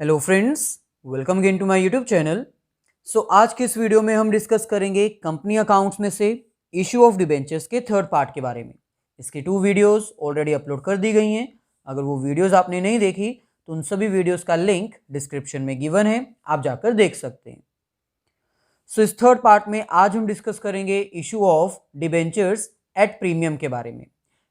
Hello friends, welcome again to my YouTube channel. आज के इस वीडियो में हम डिस्कस करेंगे कंपनी अकाउंट्स में से इशू ऑफ डिबेंचर्स के थर्ड पार्ट के बारे में। इसकी 2 वीडियोस ऑलरेडी अपलोड कर दी गई हैं। अगर वो वीडियोस आपने नहीं देखी तो उन सभी वीडियोस का लिंक डिस्क्रिप्शन में गिवन है, आप जाकर देख सकते हैं। इस थर्ड पार्ट में आज हम डिस्कस करेंगे issue of debentures at premium के बारे में।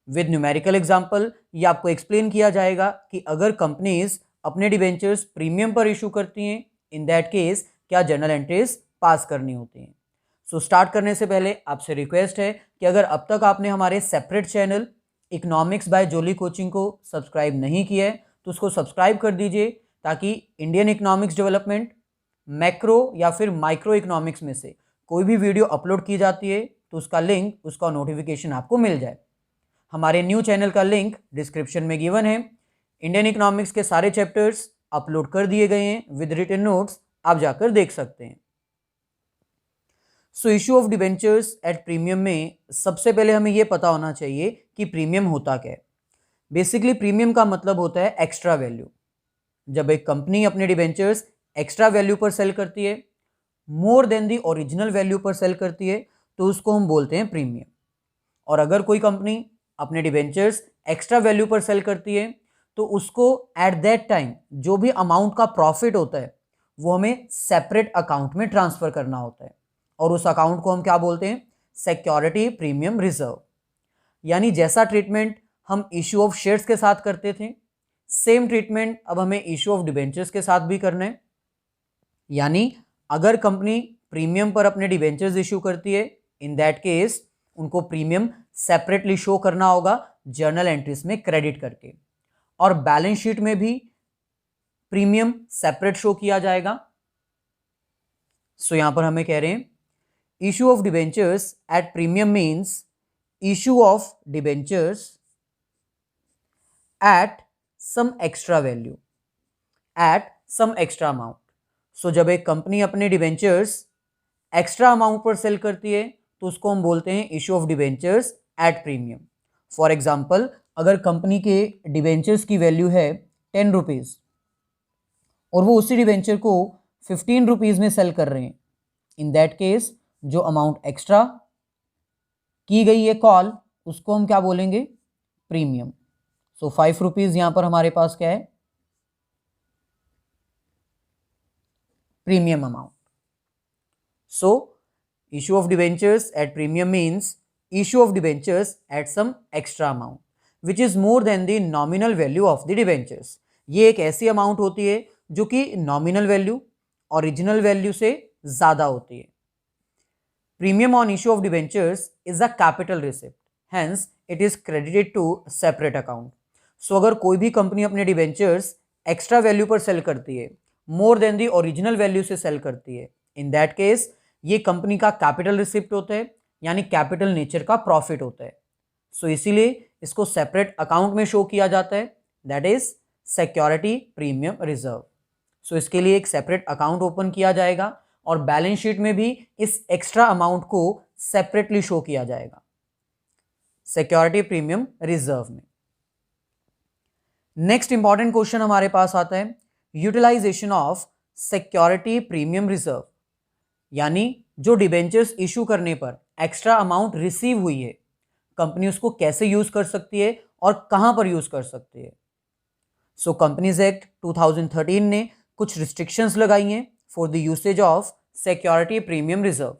विद न्यूमेरिकल एग्जाम्पल ये आपको एक्सप्लेन किया जाएगा कि अगर कंपनीज अपने डिबेंचर्स प्रीमियम पर इशू करती हैं, इन दैट केस क्या जर्नल एंट्रीज पास करनी होती हैं। स्टार्ट करने से पहले आपसे रिक्वेस्ट है कि अगर अब तक आपने हमारे सेपरेट चैनल इकोनॉमिक्स बाय जोली कोचिंग को सब्सक्राइब नहीं किया है तो उसको सब्सक्राइब कर दीजिए, ताकि इंडियन इकोनॉमिक्स डेवलपमेंट, मैक्रो या फिर माइक्रो इकोनॉमिक्स में से कोई भी वीडियो अपलोड की जाती है तो उसका लिंक, उसका नोटिफिकेशन आपको मिल जाए। हमारे न्यू चैनल का लिंक डिस्क्रिप्शन में गिवन है। इंडियन इकोनॉमिक्स के सारे चैप्टर्स अपलोड कर दिए गए हैं विद रिटन नोट्स, आप जाकर देख सकते हैं। Issue of debentures at premium में सबसे पहले हमें यह पता होना चाहिए कि प्रीमियम होता क्या है। बेसिकली प्रीमियम का मतलब होता है एक्स्ट्रा वैल्यू। जब एक कंपनी अपने डिबेंचर्स एक्स्ट्रा वैल्यू पर सेल करती है, more than the original value पर सेल करती है, तो उसको हम बोलते हैं प्रीमियम। और अगर कोई कंपनी अपने डिबेंचर्स एक्स्ट्रा वैल्यू पर सेल करती है तो उसको एट दैट टाइम जो भी अमाउंट का प्रॉफिट होता है वो हमें सेपरेट अकाउंट में ट्रांसफर करना होता है, और उस अकाउंट को हम क्या बोलते हैं? Security premium reserve. यानी जैसा ट्रीटमेंट हम इशू ऑफ शेयर्स के साथ करते थे, सेम ट्रीटमेंट अब हमें इशू ऑफ डिबेंचर्स के साथ भी करना है। यानी अगर कंपनी प्रीमियम पर अपने डिबेंचर्स इशू करती है, इन दैट केस उनको प्रीमियम सेपरेटली शो करना होगा जर्नल एंट्रीज में क्रेडिट करके, और बैलेंस शीट में भी प्रीमियम सेपरेट शो किया जाएगा। यहां पर हमें कह रहे हैं issue of debentures at premium means issue of debentures at some extra value, at some extra amount. जब एक कंपनी अपने डिबेंचर्स एक्स्ट्रा अमाउंट पर सेल करती है तो उसको हम बोलते हैं issue of debentures at premium. For example, अगर कंपनी के डिबेंचर्स की वैल्यू है 10 रुपीज़ और वो उसी डिबेंचर को 15 रुपीज़ में सेल कर रहे हैं, इन दैट केस जो अमाउंट एक्स्ट्रा की गई है कॉल, उसको हम क्या बोलेंगे? प्रीमियम। 5 रुपीज़ यहां पर हमारे पास क्या है? Premium amount. Issue of debentures at premium means issue of debentures at some extra amount which is more than the nominal value of the debentures। ये एक ऐसी अमाउंट होती है जो कि नॉमिनल वैल्यू, ओरिजिनल वैल्यू से ज्यादा होती है। Premium on issue of debentures is a capital receipt, hence it is credited to separate account. अगर कोई भी कंपनी अपने डिबेंचर्स एक्स्ट्रा वैल्यू पर सेल करती है, more than the original value से सेल करती है, इन दैट केस ये कंपनी का कैपिटल रिसिप्ट होता है, यानी कैपिटल नेचर का प्रॉफिट होता है। इसीलिए इसको सेपरेट अकाउंट में शो किया जाता है, that is security premium reserve. इसके लिए एक सेपरेट अकाउंट ओपन किया जाएगा और बैलेंस शीट में भी इस एक्स्ट्रा अमाउंट को सेपरेटली शो किया जाएगा सिक्योरिटी प्रीमियम रिजर्व में। नेक्स्ट इंपॉर्टेंट क्वेश्चन हमारे पास आता है utilisation of security premium reserve. यानी जो डिबेंचर्स इशू करने पर एक्स्ट्रा अमाउंट रिसीव हुई है, कंपनी उसको कैसे यूज कर सकती है और कहां पर यूज कर सकती है। कंपनीज एक्ट 2013 ने कुछ रिस्ट्रिक्शंस लगाई हैं for the usage of security premium reserve.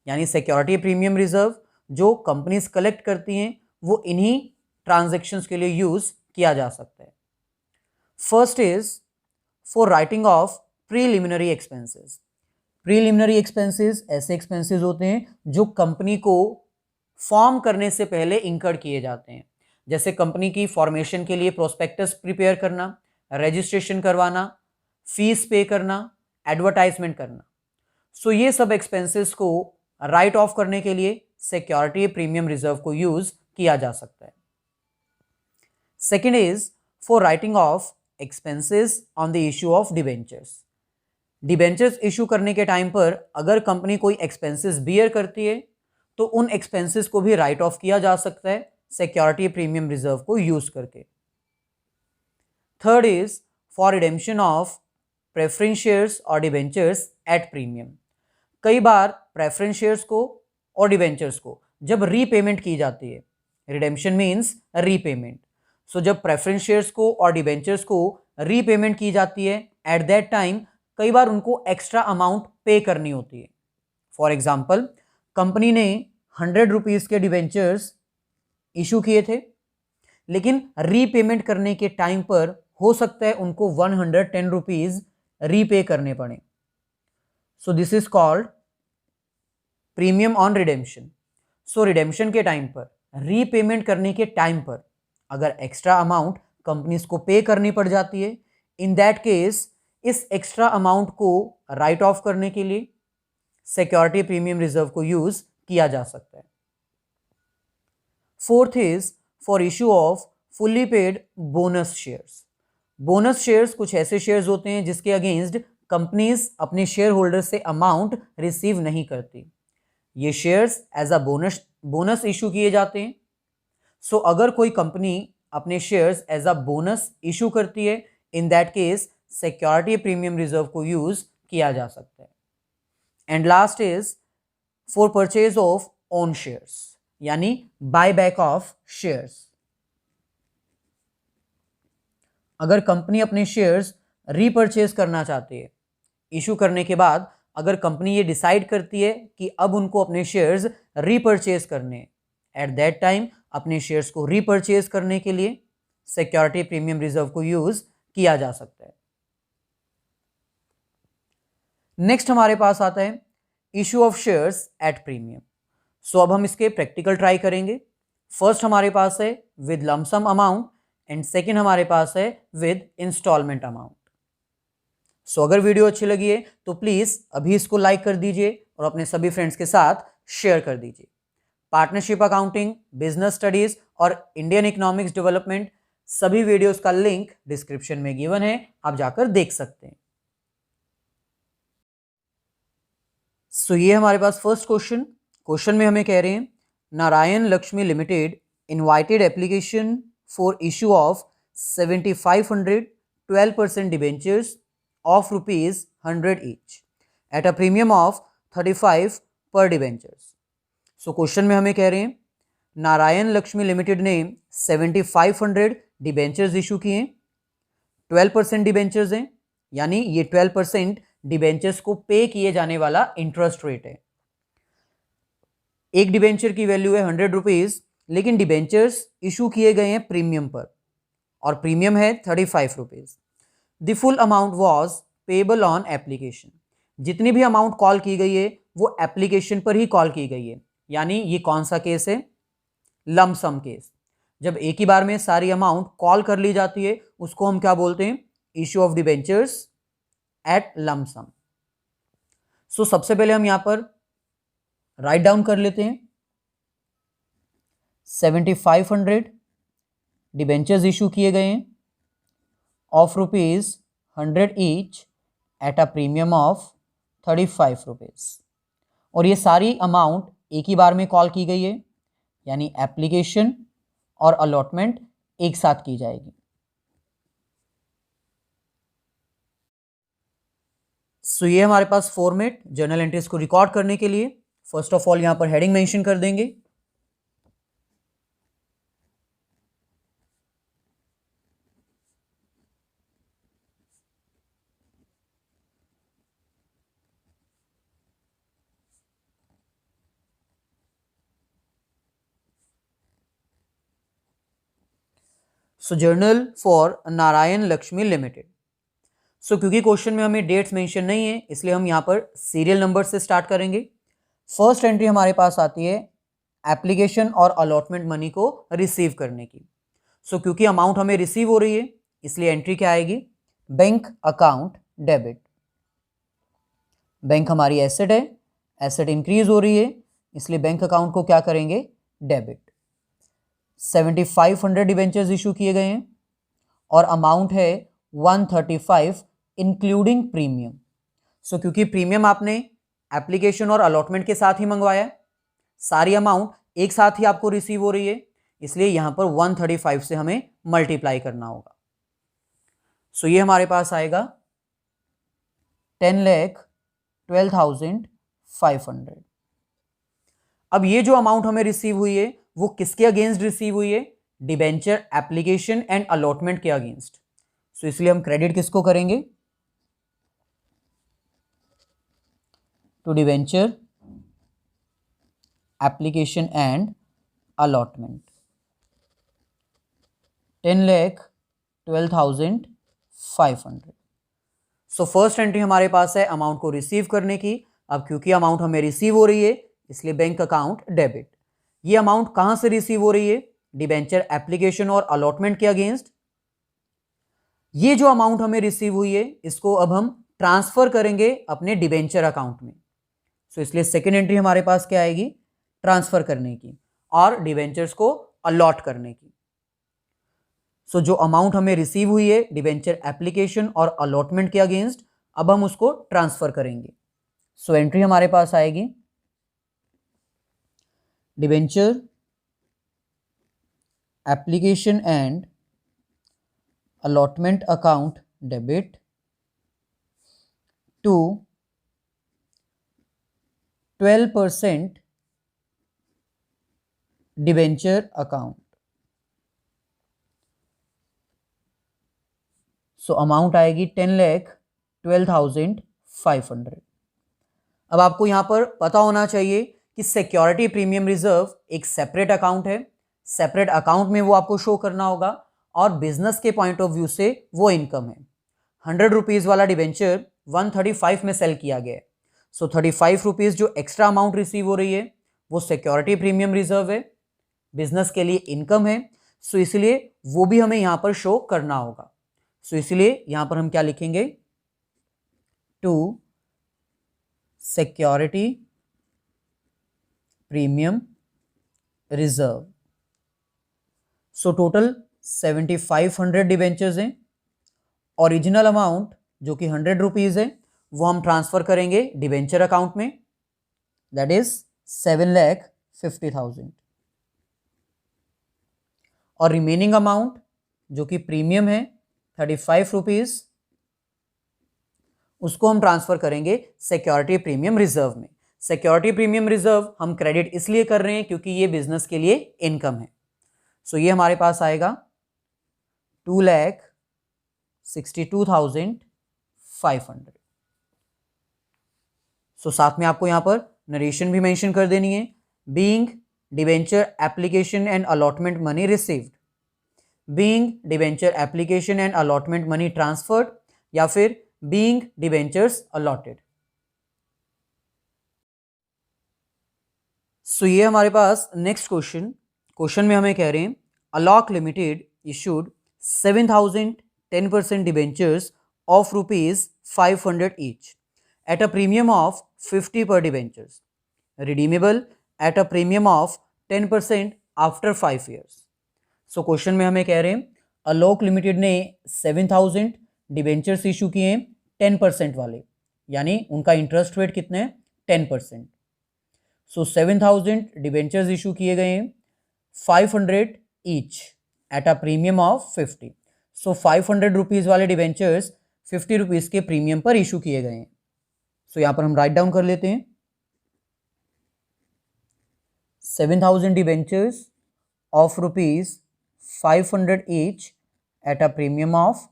यानी सिक्योरिटी प्रीमियम रिजर्व जो कंपनीज कलेक्ट करती हैं वो इन्हीं ट्रांजैक्शंस के लिए यूज किया जा सकता है। First is for writing of preliminary expenses. Preliminary expenses ऐसे एक्सपेंसेस होते हैं जो कंपनी को फॉर्म करने से पहले इंकर किए जाते हैं, जैसे कंपनी की फॉर्मेशन के लिए प्रोस्पेक्टस प्रिपेयर करना, रजिस्ट्रेशन करवाना, फीस पे करना, एडवर्टाइजमेंट करना। ये सब एक्सपेंसेस को राइट ऑफ करने के लिए सिक्योरिटी प्रीमियम रिजर्व को यूज किया जा सकता है। Second is for writing of expenses on the issue of debentures. Debentures issue करने के टाइम पर अगर कंपनी कोई एक्सपेंसेस बियर करती है तो उन एक्सपेंसेस को भी राइट ऑफ किया जा सकता है सिक्योरिटी प्रीमियम रिजर्व को यूज करके। Third is for redemption of preference shares और डिबेंचर्स एट प्रीमियम। कई बार प्रेफरेंस शेयर्स को और डिबेंचर्स को जब रीपेमेंट की जाती है, रिडेम्पशन मीन्स रीपेमेंट, सो जब प्रेफरेंस शेयर्स को और डिबेंचर्स को रीपेमेंट की जाती है एट दैट टाइम कई बार उनको एक्स्ट्रा अमाउंट पे करनी होती है। फॉर एग्जाम्पल, कंपनी ने 100 रुपीज़ के डिबेंचर्स इशू किए थे, लेकिन रीपेमेंट करने के टाइम पर हो सकता है उनको 110 रुपीज़ रीपे करने पड़े। So this is called premium on redemption. So redemption के टाइम पर, रीपेमेंट करने के टाइम पर अगर एक्स्ट्रा अमाउंट कंपनीज को पे करनी पड़ जाती है, इन दैट केस इस एक्स्ट्रा अमाउंट को राइट ऑफ करने के लिए सिक्योरिटी प्रीमियम रिजर्व को यूज किया जा सकता है। Fourth is for issue of fully paid bonus shares. Bonus shares कुछ ऐसे शेयर्स होते हैं जिसके अगेंस्ट कंपनीज अपने शेयर होल्डर से अमाउंट रिसीव नहीं करती। ये shares as a bonus issue किए जाते हैं। सो अगर कोई कंपनी अपने shares as a bonus issue करती है, in that case security premium reserve को यूज किया जा सकता है। And last is for purchase of own shares, यानी बाय बैक ऑफ शेयर्स। अगर कंपनी अपने शेयर्स रीपरचेज करना चाहती है, इशू करने के बाद अगर कंपनी ये डिसाइड करती है कि अब उनको अपने शेयर्स रीपरचेज करने हैं, एट दैट टाइम अपने शेयर्स को रीपरचेज करने के लिए सिक्योरिटी प्रीमियम रिजर्व को यूज किया जा सकता है। नेक्स्ट हमारे पास आता है issue of shares at premium. So अब हम इसके प्रैक्टिकल ट्राई करेंगे। फर्स्ट हमारे पास है with lump sum amount and second हमारे पास है विद इंस्टॉलमेंट अमाउंट। सो अगर वीडियो अच्छी लगी है तो प्लीज अभी इसको लाइक कर दीजिए और अपने सभी फ्रेंड्स के साथ शेयर कर दीजिए। पार्टनरशिप अकाउंटिंग, बिजनेस स्टडीज और इंडियन इकोनॉमिक्स डेवलपमेंट सभी वीडियोस का लिंक डिस्क्रिप्शन में गिवन है, आप जाकर देख सकते हैं। सो ये हमारे पास फर्स्ट क्वेश्चन में हमें कह रहे हैं Narayan Lakshmi limited invited application for issue of 7500 12% debentures of ₹100 each at a premium of 35 पर डिबेंचर्स। सो क्वेश्चन में हमें कह रहे हैं नारायण लक्ष्मी लिमिटेड ने 7500 डिबेंचर्स इशू किए, 12% डिबेंचर्स हैं, यानी ये 12% डिबेंचर्स को पे किए जाने वाला इंटरेस्ट रेट है। एक डिबेंचर की वैल्यू है 100 रुपीज, लेकिन डिबेंचर्स इशू किए गए हैं प्रीमियम पर और प्रीमियम है 35 rupees. The full amount was payable on application. जितनी भी अमाउंट कॉल की गई है वो एप्लीकेशन पर ही कॉल की गई है, यानी ये कौन सा केस है? Lump sum case. जब एक ही बार में सारी अमाउंट कॉल कर ली जाती है उसको हम क्या बोलते हैं? Issue of debentures at lump sum. So सबसे पहले हम यहां पर राइट डाउन कर लेते हैं 7500 डिबेंचर्स इशू किए गए हैं of ₹100 each at a premium of 35 rupees, और ये सारी अमाउंट एक ही बार में कॉल की गई है, यानी एप्लीकेशन और अलॉटमेंट एक साथ की जाएगी। सो ये हमारे पास फॉर्मेट जर्नल एंट्रीज को रिकॉर्ड करने के लिए फर्स्ट ऑफ ऑल यहां पर हेडिंग मेंशन कर देंगे। So journal for Narayan Lakshmi limited. So क्योंकि क्वेश्चन में हमें डेट्स मेंशन नहीं है इसलिए हम यहां पर सीरियल नंबर से स्टार्ट करेंगे। फर्स्ट एंट्री हमारे पास आती है एप्लीकेशन और अलॉटमेंट मनी को रिसीव करने की। सो क्योंकि अमाउंट हमें रिसीव हो रही है इसलिए एंट्री क्या आएगी? Bank account debit. बैंक हमारी एसेट है, एसेट इंक्रीज हो रही है इसलिए बैंक अकाउंट को क्या करेंगे? डेबिट। 7500 डिबेंचर्स इशू किए गए हैं और अमाउंट है 135 इंक्लूडिंग प्रीमियम। सो क्योंकि प्रीमियम आपने एप्लीकेशन और अलॉटमेंट के साथ ही मंगवाया, सारी अमाउंट एक साथ ही आपको रिसीव हो रही है, इसलिए यहां पर 135 से हमें मल्टीप्लाई करना होगा। सो ये हमारे पास आएगा 10,12,500। अब ये जो अमाउंट हमें रिसीव हुई है वो किसके अगेंस्ट रिसीव हुई है? डिबेंचर एप्लीकेशन एंड अलॉटमेंट के अगेंस्ट। सो इसलिए हम क्रेडिट किसको करेंगे? To debenture application and allotment 10,12,500। So first entry हमारे पास है अमाउंट को रिसीव करने की। अब क्योंकि अमाउंट हमें रिसीव हो रही है इसलिए बैंक अकाउंट डेबिट। ये अमाउंट कहां से रिसीव हो रही है? डिबेंचर एप्लीकेशन और अलॉटमेंट के अगेंस्ट। ये जो अमाउंट हमें रिसीव हुई है इसको अब हम ट्रांसफर करेंगे अपने डिबेंचर अकाउंट में। सो इसलिए सेकेंड एंट्री हमारे पास क्या आएगी? ट्रांसफर करने की और डिबेंचर्स को अलॉट करने की। सो जो अमाउंट हमें रिसीव हुई है डिबेंचर एप्लीकेशन और अलॉटमेंट के अगेंस्ट, अब हम उसको ट्रांसफर करेंगे। सो एंट्री हमारे पास आएगी debenture application and allotment account debit to 12% debenture account. So amount आएगी 10,12,500। अब आपको यहां पर पता होना चाहिए कि सिक्योरिटी प्रीमियम रिजर्व एक सेपरेट अकाउंट है। सेपरेट अकाउंट में वो आपको शो करना होगा और बिजनेस के पॉइंट ऑफ व्यू से वो इनकम है। 100 रुपीज़ वाला डिबेंचर 135 में सेल किया गया है। सो 35 रुपीज़ जो एक्स्ट्रा अमाउंट रिसीव हो रही है वो सिक्योरिटी प्रीमियम रिजर्व है, बिजनेस के लिए इनकम है। सो इसलिए वो भी हमें यहां पर शो करना होगा। सो इसलिए यहां पर हम क्या लिखेंगे? To security premium reserve. So total 7,500 debentures हैं। ओरिजिनल अमाउंट जो कि 100 रुपीज़ है वो हम ट्रांसफर करेंगे डिबेंचर अकाउंट में, दैट इज 7,50,000। और रिमेनिंग अमाउंट जो कि प्रीमियम है 35 रुपीज़, उसको हम ट्रांसफर करेंगे सिक्योरिटी प्रीमियम रिजर्व में। सिक्योरिटी प्रीमियम रिजर्व हम क्रेडिट इसलिए कर रहे हैं क्योंकि ये बिजनेस के लिए इनकम है। सो ये हमारे पास आएगा 2,62,500। सो साथ में आपको यहां पर नरेशन भी मेंशन कर देनी है। Being debenture application and allotment money received, being debenture application and allotment money transferred, या फिर बीइंग डिबेंचर्स अलॉटेड। सो ये हमारे पास नेक्स्ट क्वेश्चन में हमें कह रहे हैं अलॉक limited issued 7,000 10% debentures of ₹500 each at a premium of 50 per debentures, redeemable at a premium of 10% after 5 years। So question में हमें कह रहे हैं अलोक लिमिटेड ने 7,000 डिबेंचर्स इशू किए हैं 10% वाले, यानी उनका इंटरेस्ट रेट कितने हैं? 10%। सो 7,000 डिबेंचर्स इशू किए गए हैं 500 each at a premium of 50। So 500 rupees वाले डिबेंचर्स 50 रुपीज़ के प्रीमियम पर इशू किए गए हैं। सो यहां पर हम राइट डाउन कर लेते हैं 7,000 debentures of ₹500 each at a premium of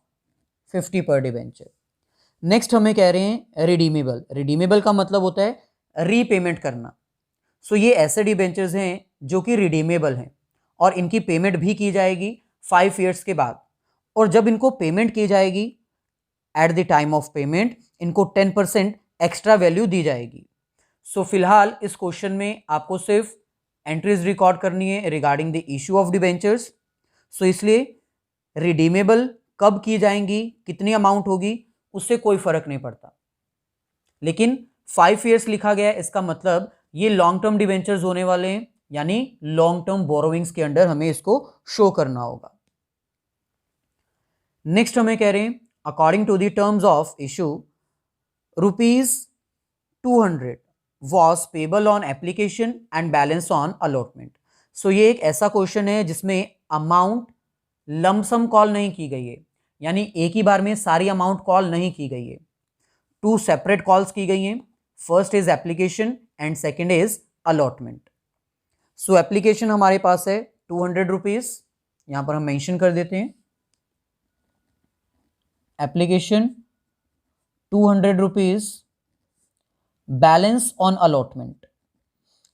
50 पर डिबेंचर। नेक्स्ट हमें कह रहे हैं रिडीमेबल। रिडीमेबल का मतलब होता है रीपेमेंट करना। सो ये ऐसे डिबेंचर्स हैं जो कि रिडीमेबल हैं और इनकी पेमेंट भी की जाएगी 5 ईयर्स के बाद। और जब इनको पेमेंट की जाएगी at the time of payment इनको 10% एक्स्ट्रा वैल्यू दी जाएगी। सो फिलहाल इस क्वेश्चन में आपको सिर्फ एंट्रीज रिकॉर्ड करनी है regarding the issue of debentures. So इसलिए रिडीमेबल कब की जाएंगी, कितनी अमाउंट होगी, उससे कोई फर्क नहीं पड़ता। लेकिन 5 ईयर्स लिखा गया है, इसका मतलब ये लॉन्ग टर्म डिबेंचर्स होने वाले हैं, यानी लॉन्ग टर्म बोरोविंग्स के अंडर हमें इसको शो करना होगा। नेक्स्ट हमें कह रहे हैं according to the terms of issue ₹200 was payable on application and balance on allotment. So ये एक ऐसा क्वेश्चन है जिसमें अमाउंट लमसम कॉल नहीं की गई है, यानी एक ही बार में सारी अमाउंट कॉल नहीं की गई है। टू सेपरेट कॉल्स की गई हैं। First is application and second is allotment. So application हमारे पास है 200 रुपीज, यहां पर हम मेंशन कर देते हैं application 200 rupees, balance on allotment,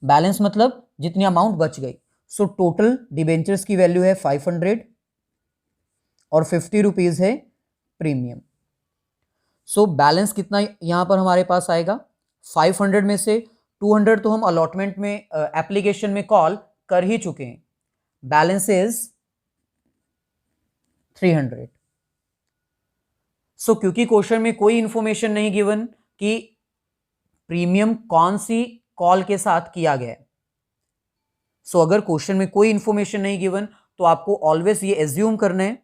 balance मतलब जितनी अमाउंट बच गई। सो टोटल डिबेंचर्स की वैल्यू है 500 और 50 रुपीज है प्रीमियम। सो बैलेंस कितना यहां पर हमारे पास आएगा, 500 में से 200 तो हम अलॉटमेंट में एप्लीकेशन में कॉल कर ही चुके हैं, बैलेंस इज 300। सो क्योंकि क्वेश्चन में कोई इंफॉर्मेशन नहीं गिवन कि प्रीमियम कौन सी कॉल के साथ किया गया है, सो अगर क्वेश्चन में कोई इंफॉर्मेशन नहीं गिवन तो आपको ऑलवेज ये एज्यूम करना है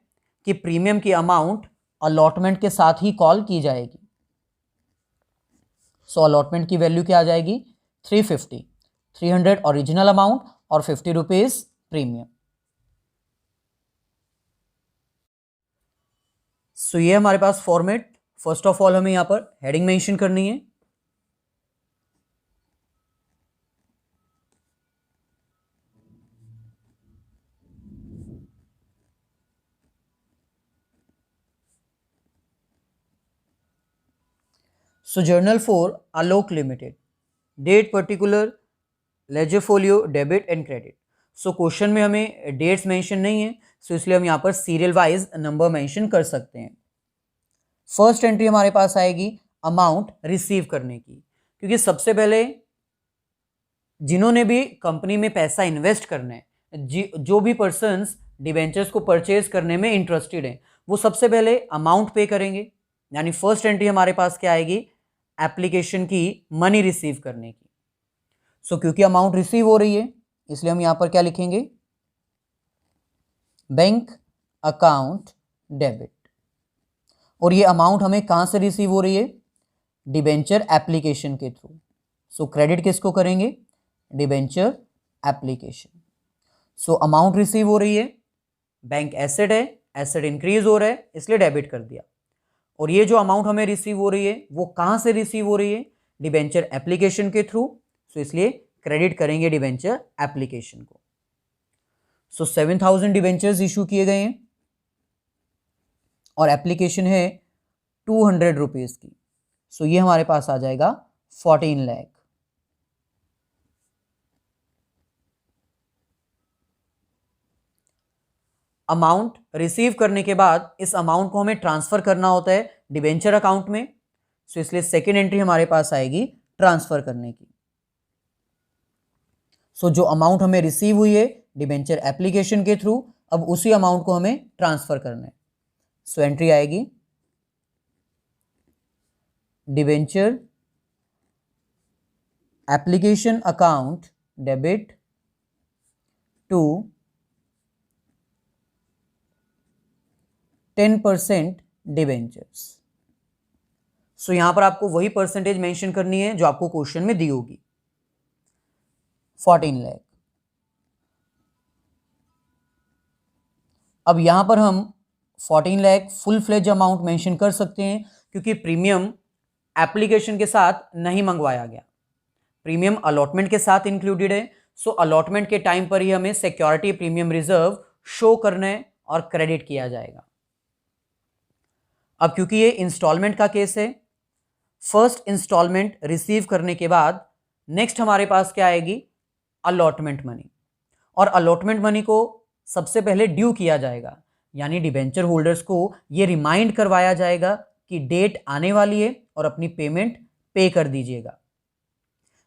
कि प्रीमियम की अमाउंट अलॉटमेंट के साथ ही कॉल की जाएगी। सो अलॉटमेंट की वैल्यू क्या आ जाएगी, 350, 300 ओरिजिनल अमाउंट और 50 रुपीज प्रीमियम। सो ये हमारे पास फॉर्मेट। फर्स्ट ऑफ ऑल हमें यहां पर हेडिंग मेंशन करनी है। So journal for Alok limited, date particular, ledger folio, debit and credit. So question में हमें डेट्स मेंशन नहीं है, सो इसलिए हम यहाँ पर सीरियल वाइज नंबर मेंशन कर सकते हैं। फर्स्ट एंट्री हमारे पास आएगी अमाउंट रिसीव करने की, क्योंकि सबसे पहले जिन्होंने भी कंपनी में पैसा इन्वेस्ट करना है, जो भी पर्सन्स डिबेंचर्स को परचेज करने में इंटरेस्टेड हैं, वो सबसे पहले अमाउंट पे करेंगे। यानी फर्स्ट एंट्री हमारे पास क्या आएगी, एप्लीकेशन की मनी रिसीव करने की। सो क्योंकि अमाउंट रिसीव हो रही है इसलिए हम यहां पर क्या लिखेंगे, बैंक अकाउंट डेबिट। और ये अमाउंट हमें कहां से रिसीव हो रही है, डिबेंचर एप्लीकेशन के थ्रू। सो क्रेडिट किसको करेंगे, debenture application. So amount receive हो रही है, बैंक एसेट है, एसेट इंक्रीज हो रहा है इसलिए डेबिट कर दिया। और ये जो अमाउंट हमें रिसीव हो रही है वो कहां से रिसीव हो रही है, डिबेंचर एप्लीकेशन के थ्रू। सो इसलिए क्रेडिट करेंगे डिबेंचर एप्लीकेशन को। सो 7000 डिबेंचर्स इशू किए गए हैं और एप्लीकेशन है 200 रुपीज की। सो ये हमारे पास आ जाएगा 14 लाख। अमाउंट रिसीव करने के बाद इस अमाउंट को हमें ट्रांसफर करना होता है डिबेंचर अकाउंट में। सो इसलिए सेकेंड एंट्री हमारे पास आएगी ट्रांसफर करने की। सो जो अमाउंट हमें रिसीव हुई है डिबेंचर एप्लीकेशन के थ्रू, अब उसी अमाउंट को हमें ट्रांसफर करना है। सो एंट्री आएगी debenture application account debit to 10% debentures. So यहां पर आपको वही परसेंटेज मेंशन करनी है जो आपको क्वेश्चन में दी होगी, 14 लाख। अब यहां पर हम 14 lakh full fledged amount mention कर सकते हैं क्योंकि प्रीमियम एप्लीकेशन के साथ नहीं मंगवाया गया, प्रीमियम अलॉटमेंट के साथ इंक्लूडेड है। सो अलॉटमेंट के टाइम पर ही हमें सिक्योरिटी प्रीमियम रिजर्व शो करना है और क्रेडिट किया जाएगा। अब क्योंकि ये इंस्टॉलमेंट का केस है, फर्स्ट इंस्टॉलमेंट रिसीव करने के बाद नेक्स्ट हमारे पास क्या आएगी, अलॉटमेंट मनी। और अलॉटमेंट मनी को सबसे पहले ड्यू किया जाएगा, यानी डिबेंचर होल्डर्स को ये रिमाइंड करवाया जाएगा कि डेट आने वाली है और अपनी पेमेंट पे कर दीजिएगा।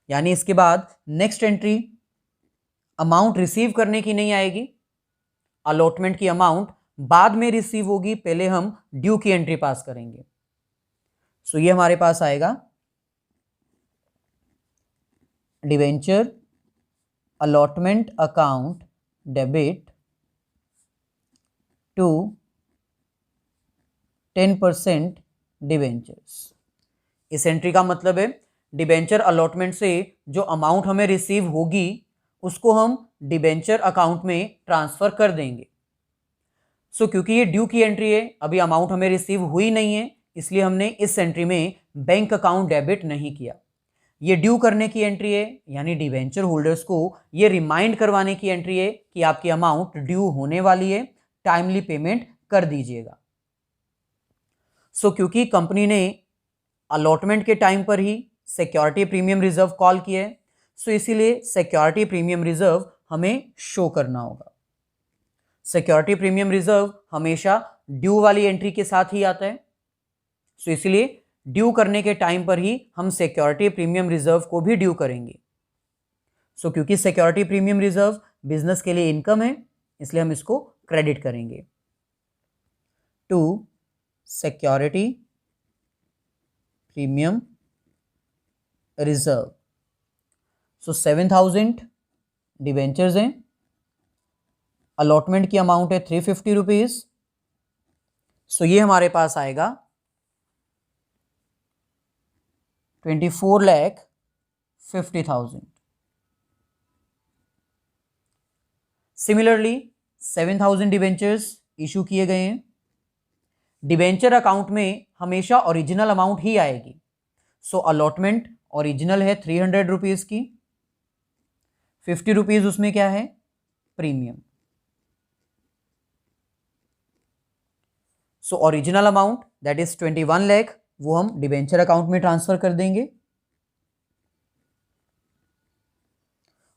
यानी इसके बाद नेक्स्ट एंट्री अमाउंट रिसीव करने की नहीं आएगी, अलॉटमेंट की अमाउंट बाद में रिसीव होगी, पहले हम ड्यू की एंट्री पास करेंगे। सो ये हमारे पास आएगा debenture allotment account debit to 10% debentures. इस एंट्री का मतलब है डिबेंचर अलॉटमेंट से जो अमाउंट हमें रिसीव होगी उसको हम डिबेंचर अकाउंट में ट्रांसफर कर देंगे। सो क्योंकि ये ड्यू की एंट्री है, अभी अमाउंट हमें रिसीव हुई नहीं है, इसलिए हमने इस एंट्री में बैंक अकाउंट डेबिट नहीं किया। ये ड्यू करने की एंट्री है, यानी डिवेंचर होल्डर्स को ये रिमाइंड करवाने की एंट्री है कि आपकी अमाउंट ड्यू होने वाली है, टाइमली पेमेंट कर दीजिएगा। सो क्योंकि कंपनी ने अलॉटमेंट के टाइम पर ही सिक्योरिटी प्रीमियम रिजर्व कॉल किया है, सो इसीलिए सिक्योरिटी प्रीमियम रिजर्व हमें शो करना होगा। सिक्योरिटी प्रीमियम रिजर्व हमेशा ड्यू वाली एंट्री के साथ ही आता है, सो इसीलिए ड्यू करने के टाइम पर ही हम सिक्योरिटी प्रीमियम रिजर्व को भी ड्यू करेंगे। सो क्योंकि सिक्योरिटी प्रीमियम रिजर्व बिजनेस के लिए इनकम है, इसलिए हम इसको क्रेडिट करेंगे to security premium reserve. So 7,000 debentures हैं, अलॉटमेंट की अमाउंट है 350 रुपीज। सो ये हमारे पास आएगा 24,50,000। सिमिलरली 7,000 डिवेंचर्स इशू किए गए हैं। डिवेंचर अकाउंट में हमेशा ओरिजिनल अमाउंट ही आएगी। सो अलॉटमेंट ओरिजिनल है 300 रुपीज की, 50 रुपीज उसमें क्या है, premium. So original amount that is 21 lakh वो हम डिवेंचर अकाउंट में ट्रांसफर कर देंगे,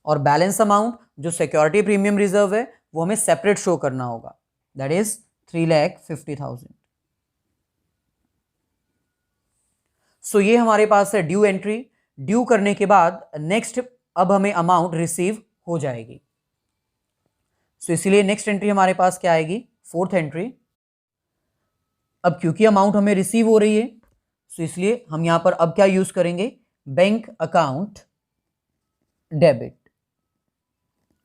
और बैलेंस अमाउंट जो सिक्योरिटी प्रीमियम रिजर्व है वो हमें सेपरेट शो करना होगा, दैट इज 3,50,000। सो ये हमारे पास है ड्यू एंट्री। ड्यू करने के बाद नेक्स्ट अब हमें अमाउंट रिसीव हो जाएगी। सो इसीलिए नेक्स्ट एंट्री हमारे पास क्या आएगी, फोर्थ एंट्री। अब क्योंकि अमाउंट हमें रिसीव हो रही है, सो इसलिए हम यहां पर अब क्या यूज करेंगे, बैंक अकाउंट डेबिट।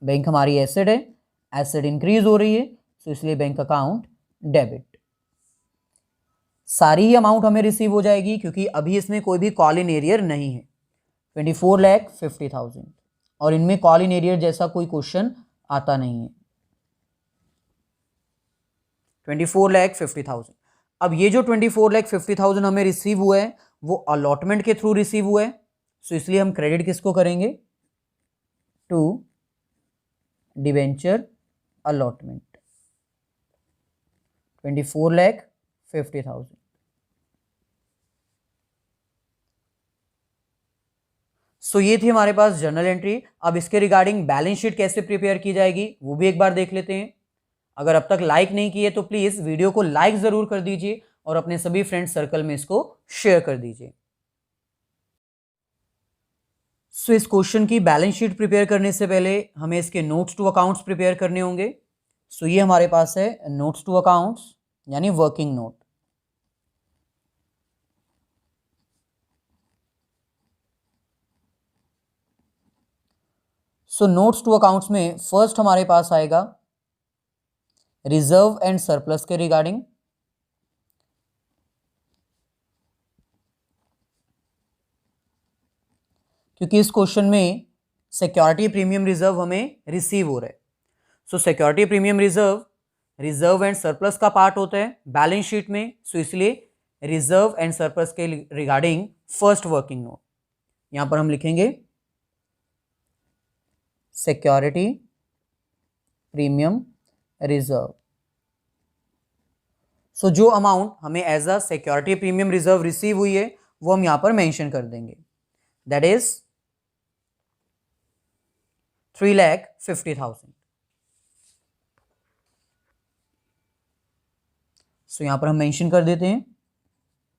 बैंक हमारी एसेट है, एसेट इंक्रीज हो रही है, सो इसलिए बैंक अकाउंट डेबिट। सारी ही अमाउंट हमें रिसीव हो जाएगी क्योंकि अभी इसमें कोई भी कॉल इन एरियर नहीं है, 24,50,000, और इनमें कॉल इन एरियर जैसा कोई क्वेश्चन आता नहीं है। 24,50,000। अब ये जो 24,50,000 हमें रिसीव हुआ है वो अलॉटमेंट के थ्रू रिसीव हुआ है, सो इसलिए हम क्रेडिट किसको करेंगे, टू डिवेंचर अलॉटमेंट 24,50,000। सो ये थी हमारे पास जर्नल एंट्री। अब इसके रिगार्डिंग बैलेंस शीट कैसे प्रिपेयर की जाएगी वो भी एक बार देख लेते हैं। अगर अब तक लाइक नहीं किए तो प्लीज वीडियो को लाइक जरूर कर दीजिए और अपने सभी फ्रेंड सर्कल में इसको शेयर कर दीजिए। सो इस क्वेश्चन की बैलेंस शीट प्रिपेयर करने से पहले हमें इसके नोट्स टू अकाउंट्स प्रिपेयर करने होंगे। सो ये हमारे पास है नोट्स टू अकाउंट्स यानी working note. So notes to accounts में फर्स्ट हमारे पास आएगा रिजर्व एंड सरप्लस के रिगार्डिंग। क्योंकि इस क्वेश्चन में सिक्योरिटी प्रीमियम रिजर्व हमें रिसीव हो रहा है, so security premium reserve and surplus का पार्ट होता है बैलेंस शीट में, सो इसलिए रिजर्व एंड सरप्लस के रिगार्डिंग फर्स्ट वर्किंग नोट यहां पर हम लिखेंगे सिक्योरिटी प्रीमियम रिजर्व। सो जो अमाउंट हमें as a security premium reserve receive हुई है वो हम यहां पर मेंशन कर देंगे, दैट इज 3,50,000। सो यहां पर हम मेंशन कर देते हैं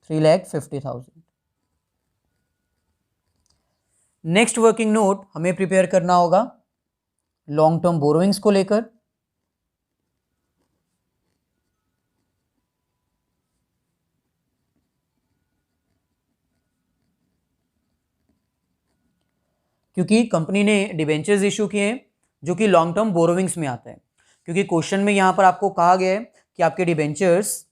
3,50,000। नेक्स्ट वर्किंग नोट हमें प्रिपेयर करना होगा लॉन्ग टर्म बोरोइंग्स को लेकर। क्योंकि कंपनी ने डिबेंचर्स इशू किए हैं जो कि लॉन्ग टर्म बोरोइंग्स में आता है, क्योंकि क्वेश्चन में यहां पर आपको कहा गया है कि आपके डिबेंचर्स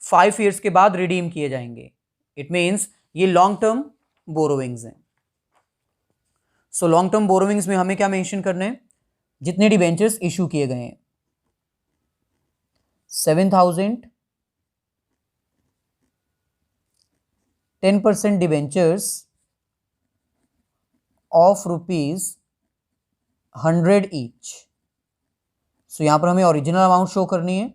5 ईयर्स के बाद रिडीम किए जाएंगे। इट मीन्स ये लॉन्ग टर्म बोरोइंग्स हैं। सो लॉन्ग टर्म बोरोइंग्स में हमें क्या मेंशन करना है, जितने डिबेंचर्स इशू किए गए हैं 7,000 10% डिबेंचर्स ऑफ ₹100 ईच। सो यहां पर हमें ओरिजिनल अमाउंट शो करनी है।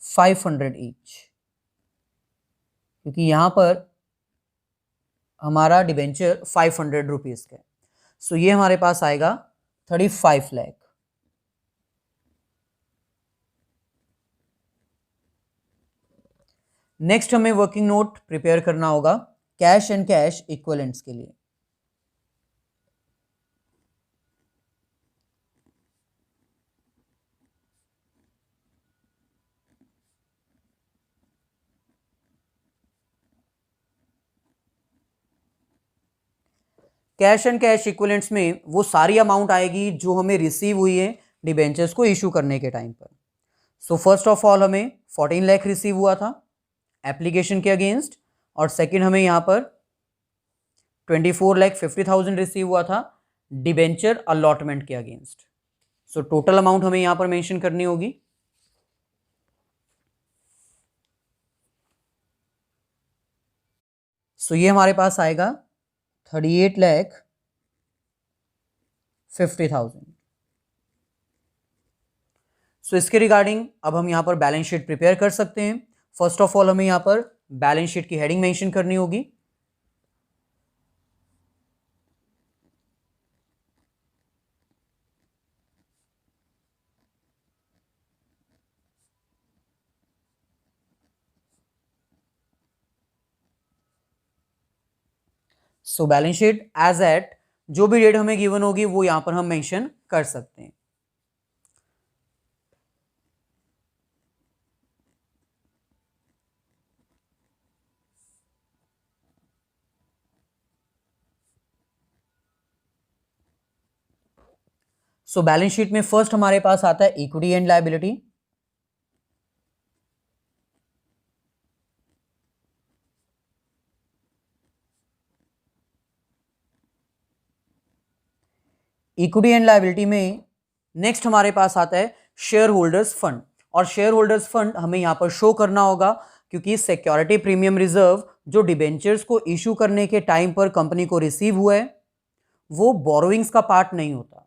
₹500 ईच, क्योंकि यहां पर हमारा डिबेंचर ₹500 का है। सो ये हमारे पास आएगा 35 लाख। नेक्स्ट हमें वर्किंग नोट प्रिपेयर करना होगा कैश एंड कैश इक्विवेलेंट्स के लिए। कैश एंड कैश इक्विवेलेंट्स में वो सारी अमाउंट आएगी जो हमें रिसीव हुई है डिबेंचर्स को इशू करने के टाइम पर। सो फर्स्ट ऑफ ऑल हमें 14 लाख रिसीव हुआ था एप्लीकेशन के अगेंस्ट, और सेकंड हमें यहां पर 24,50,000 रिसीव हुआ था डिबेंचर अलॉटमेंट के अगेंस्ट। सो टोटल अमाउंट हमें यहां पर मेंशन करनी होगी। सो ये हमारे पास आएगा 38,50,000। सो इसके रिगार्डिंग अब हम यहां पर बैलेंस शीट प्रिपेयर कर सकते हैं। फर्स्ट ऑफ ऑल हमें यहां पर बैलेंस शीट की हेडिंग मेंशन करनी होगी। So balance sheet as at जो भी डेट हमें गिवन होगी वो यहां पर हम मेंशन कर सकते हैं। सो बैलेंस शीट में फर्स्ट हमारे पास आता है equity and liability. Equity and liability में नेक्स्ट हमारे पास आता है शेयर होल्डर्स फंड, और शेयर होल्डर्स फंड हमें यहां पर शो करना होगा क्योंकि सिक्योरिटी प्रीमियम रिजर्व जो डिबेंचर्स को इशू करने के टाइम पर कंपनी को रिसीव हुआ है वो बोरोइंग्स का पार्ट नहीं होता,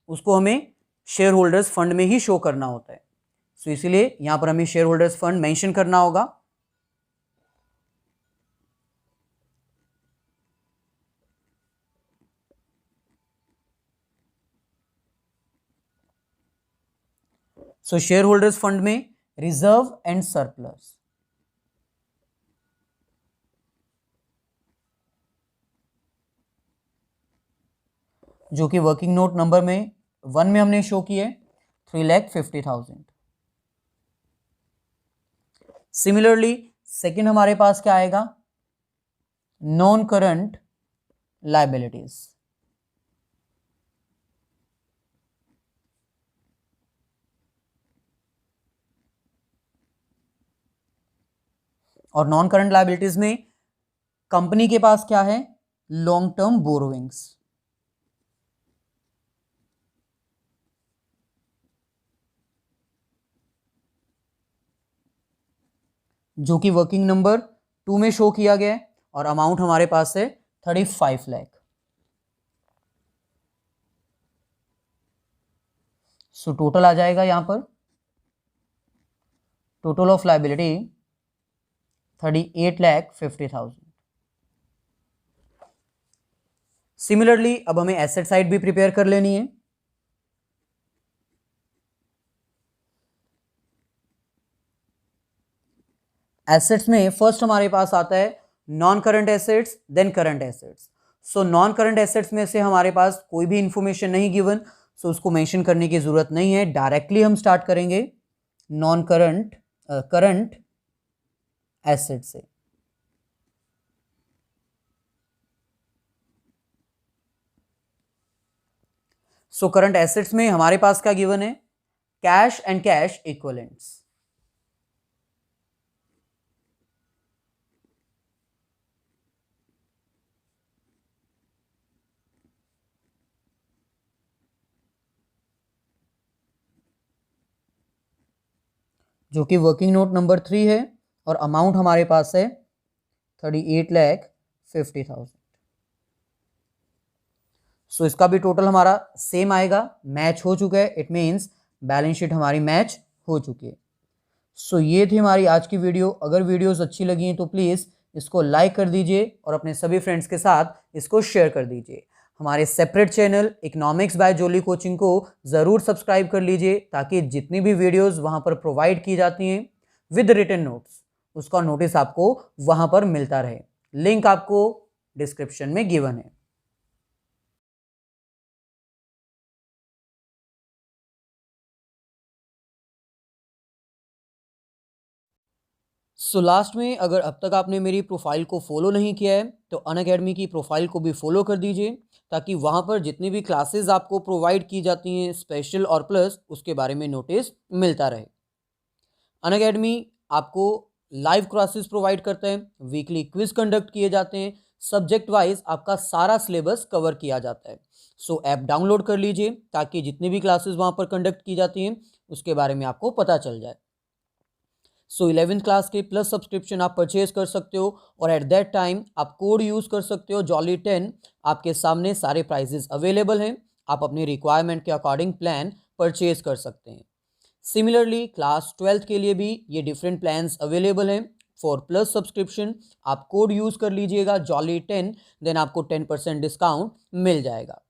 उसको हमें शेयर होल्डर्स फंड में ही शो करना होता है। सो इसीलिए यहां पर हमें शेयर होल्डर्स फंड मेंशन करना होगा। सो शेयर होल्डर्स फंड में रिजर्व एंड सरप्लस, जो कि वर्किंग नोट नंबर में 1 में हमने शो किए 3,50,000। सिमिलरली सेकंड हमारे पास क्या आएगा, नॉन करंट लायबिलिटीज, और नॉन करंट लायबिलिटीज में कंपनी के पास क्या है, लॉन्ग टर्म बोरोइंग्स, जो कि वर्किंग नंबर 2 में शो किया गया है, और अमाउंट हमारे पास है 35 लाख। सो टोटल आ जाएगा यहां पर टोटल ऑफ लायबिलिटी 38,50,000। सिमिलरली अब हमें एसेट साइड भी प्रिपेयर कर लेनी है। एसेट्स में फर्स्ट हमारे पास आता है non current assets then current assets. So non current assets में से हमारे पास कोई भी इंफॉर्मेशन नहीं गिवन, सो उसको मेंशन करने की जरूरत नहीं है, डायरेक्टली हम स्टार्ट करेंगे नॉन करंट करंट एसेट से। सो करंट एसेट्स में हमारे पास क्या गिवन है, कैश एंड कैश इक्विवेलेंट्स। जो कि वर्किंग नोट नंबर 3 है और अमाउंट हमारे पास है 38,50,000। सो इसका भी टोटल हमारा सेम आएगा, मैच हो चुका है। इट मीन्स बैलेंस शीट हमारी मैच हो चुकी है। सो ये थी हमारी आज की वीडियो। अगर वीडियोस अच्छी लगी हैं तो प्लीज़ इसको लाइक कर दीजिए और अपने सभी फ्रेंड्स के साथ इसको शेयर कर दीजिए। हमारे सेपरेट चैनल इकोनॉमिक्स बाय जोली कोचिंग को ज़रूर सब्सक्राइब कर लीजिए, ताकि जितनी भी वीडियोस वहाँ पर प्रोवाइड की जाती हैं विद रिटन नोट्स, उसका नोटिस आपको वहाँ पर मिलता रहे। लिंक आपको डिस्क्रिप्शन में गिवन है। सो लास्ट में, अगर अब तक आपने मेरी प्रोफाइल को फॉलो नहीं किया है तो अनअकैडमी की प्रोफाइल को भी फॉलो कर दीजिए, ताकि वहाँ पर जितनी भी क्लासेस आपको प्रोवाइड की जाती हैं स्पेशल और प्लस, उसके बारे में नोटिस मिलता रहे। अनअकैडमी आपको लाइव क्लासेस प्रोवाइड करते हैं, वीकली क्विज कंडक्ट किए जाते हैं, सब्जेक्ट वाइज आपका सारा सिलेबस कवर किया जाता है। सो ऐप डाउनलोड कर लीजिए, ताकि जितनी भी क्लासेस वहाँ पर कंडक्ट की जाती हैं उसके बारे में आपको पता चल जाए। सो 11th क्लास के प्लस सब्सक्रिप्शन आप परचेज कर सकते हो, और एट दैट टाइम आप कोड यूज़ कर सकते हो जॉली10। आपके सामने सारे प्राइजेस अवेलेबल हैं, आप अपनी रिक्वायरमेंट के अकॉर्डिंग प्लान परचेज कर सकते हैं। सिमिलरली क्लास 12th के लिए भी ये डिफरेंट प्लान्स अवेलेबल हैं। फॉर प्लस सब्सक्रिप्शन आप कोड यूज़ कर लीजिएगा जॉली10, देन आपको 10% डिस्काउंट मिल जाएगा।